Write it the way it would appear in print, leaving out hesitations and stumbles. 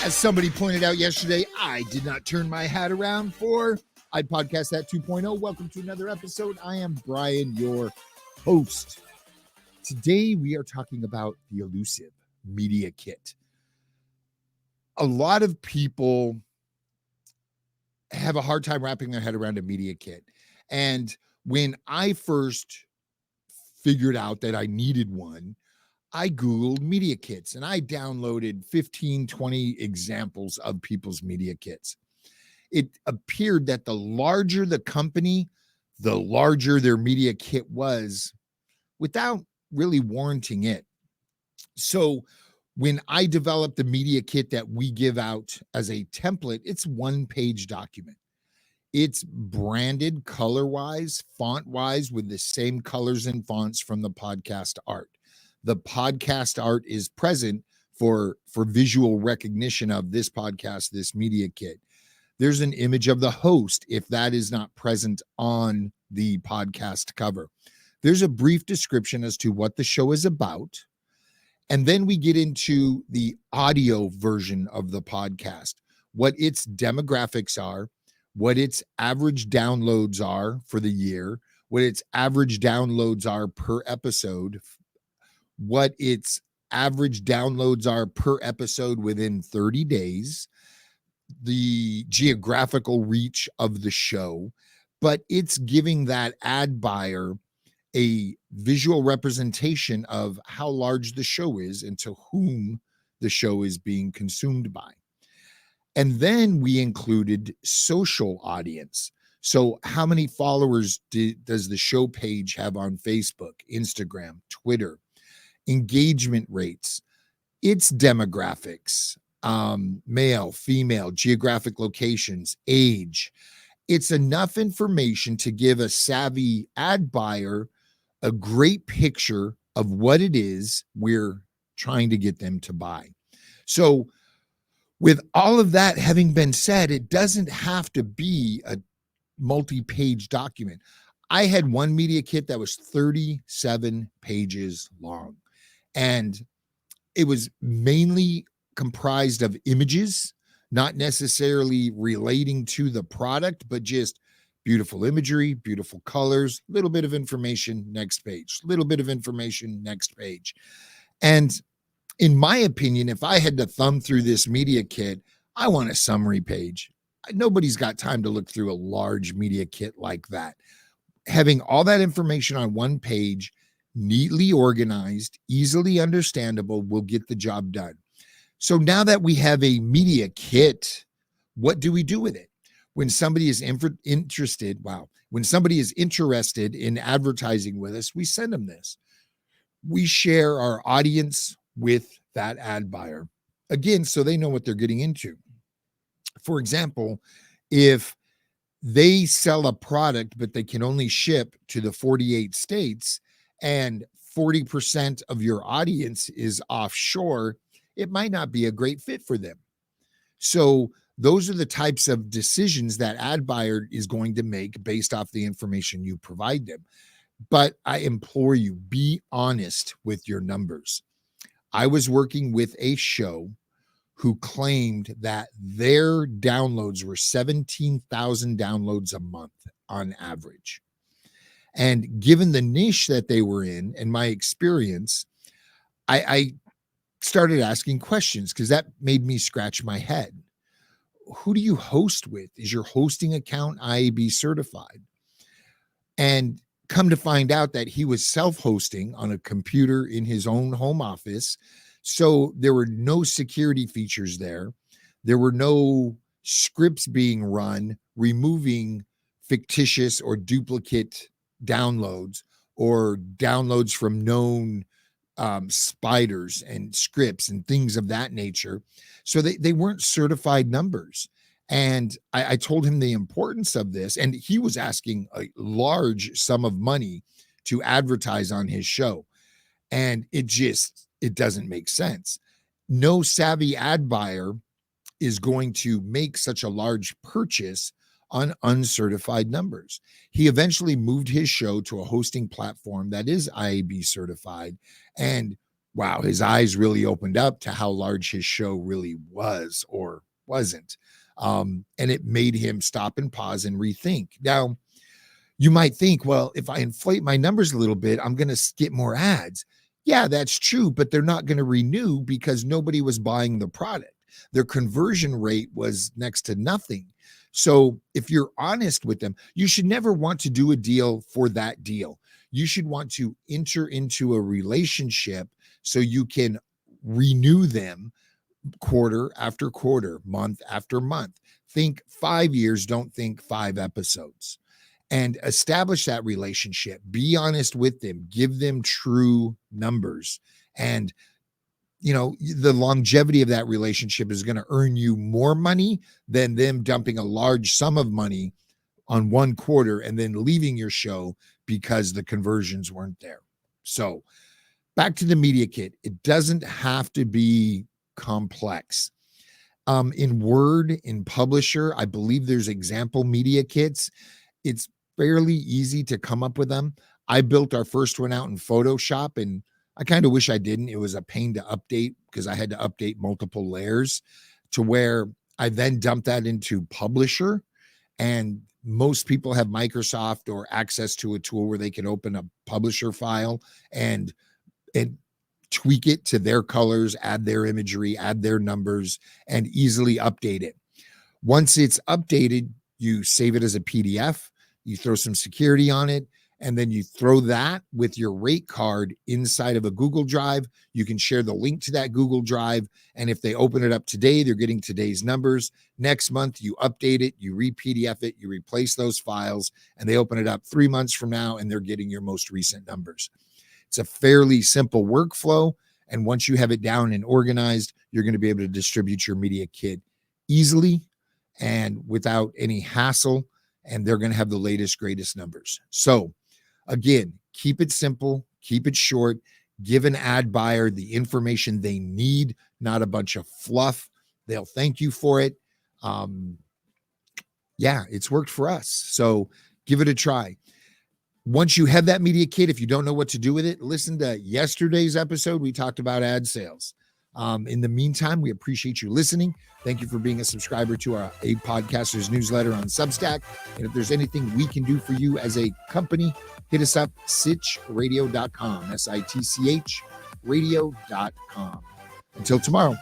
As somebody pointed out yesterday, I did not turn my hat around for iPodcast That 2.0. Welcome to another episode. I am Brian, your host. Today we are talking about the elusive media kit. A lot of people have a hard time wrapping their head around a media kit. And when I first figured out that I needed one, I Googled media kits and I downloaded 15, 20 examples of people's media kits. It appeared that the larger the company, the larger their media kit was without really warranting it. So when I developed the media kit that we give out as a template, it's one-page document. It's branded color-wise, font-wise with the same colors and fonts from the podcast art. The podcast art is present for visual recognition of this podcast, this media kit. There's an image of the host if that is not present on the podcast cover. There's a brief description as to what the show is about. And then we get into the audio version of the podcast, what its demographics are, what its average downloads are for the year, what its average downloads are per episode, what its average downloads are per episode within 30 days, the geographical reach of the show, but it's giving that ad buyer a visual representation of how large the show is and to whom the show is being consumed by. And then we included social audience. So how many followers does the show page have on Facebook, Instagram, Twitter? Engagement rates, its demographics, male, female, geographic locations, age. It's enough information to give a savvy ad buyer a great picture of what it is we're trying to get them to buy. So with all of that having been said, it doesn't have to be a multi-page document. I had one media kit that was 37 pages long. And it was mainly comprised of images, not necessarily relating to the product, but just beautiful imagery, beautiful colors, little bit of information, next page, little bit of information, next page. And in my opinion, if I had to thumb through this media kit, I want a summary page. Nobody's got time to look through a large media kit like that. Having all that information on one page, neatly organized, easily understandable, will get the job done. So now that we have a media kit, what do we do with it? When somebody is interested in advertising with us, we send them this. We share our audience with that ad buyer. Again, so they know what they're getting into. For example, if they sell a product, but they can only ship to the 48 states, and 40% of your audience is offshore, it might not be a great fit for them. So those are the types of decisions that ad buyer is going to make based off the information you provide them. But I implore you, be honest with your numbers. I was working with a show who claimed that their downloads were 17,000 downloads a month on average. And given the niche that they were in and my experience, I started asking questions because that made me scratch my head. Who do you host with? Is your hosting account IAB certified? And come to find out that he was self-hosting on a computer in his own home office. So there were no security features there. There were no scripts being run, removing fictitious or duplicate downloads or downloads from known spiders and scripts and things of that nature. So they weren't certified numbers. And I told him the importance of this, and he was asking a large sum of money to advertise on his show. And it doesn't make sense. No savvy ad buyer is going to make such a large purchase on uncertified numbers. He eventually moved his show to a hosting platform that is IAB certified. And wow, his eyes really opened up to how large his show really was or wasn't. And it made him stop and pause and rethink. Now, you might think, well, if I inflate my numbers a little bit, I'm going to get more ads. Yeah, that's true, but they're not going to renew because nobody was buying the product. Their conversion rate was next to nothing. So if you're honest with them, you should never want to do a deal for that deal. You should want to enter into a relationship so you can renew them quarter after quarter, month after month. Think 5 years, don't think 5 episodes, and establish that relationship. Be honest with them, give them true numbers. And, the longevity of that relationship is going to earn you more money than them dumping a large sum of money on one quarter and then leaving your show because the conversions weren't there. So back to the media kit. It doesn't have to be complex. In Word, in Publisher, I believe there's example media kits. It's fairly easy to come up with them. I built our first one out in Photoshop, and I kind of wish I didn't. It was a pain to update because I had to update multiple layers, to where I then dumped that into Publisher. And most people have Microsoft or access to a tool where they can open a Publisher file and tweak it to their colors, add their imagery, add their numbers, and easily update it. Once it's updated, you save it as a PDF, you throw some security on it, and then you throw that with your rate card inside of a Google Drive. You can share the link to that Google Drive, and if they open it up today, they're getting today's numbers. Next month, you update it, you re-PDF it, you replace those files, and they open it up 3 months from now, and they're getting your most recent numbers. It's a fairly simple workflow, and once you have it down and organized, you're going to be able to distribute your media kit easily and without any hassle, and they're going to have the latest, greatest numbers. So again, keep it simple, keep it short, give an ad buyer the information they need, not a bunch of fluff. They'll thank you for it. It's worked for us. So give it a try. Once you have that media kit, if you don't know what to do with it, listen to yesterday's episode. We talked about ad sales. In the meantime, we appreciate you listening. Thank you for being a subscriber to our A Podcasters newsletter on Substack. And if there's anything we can do for you as a company, hit us up, sitchradio.com, SITCH radio.com. Until tomorrow.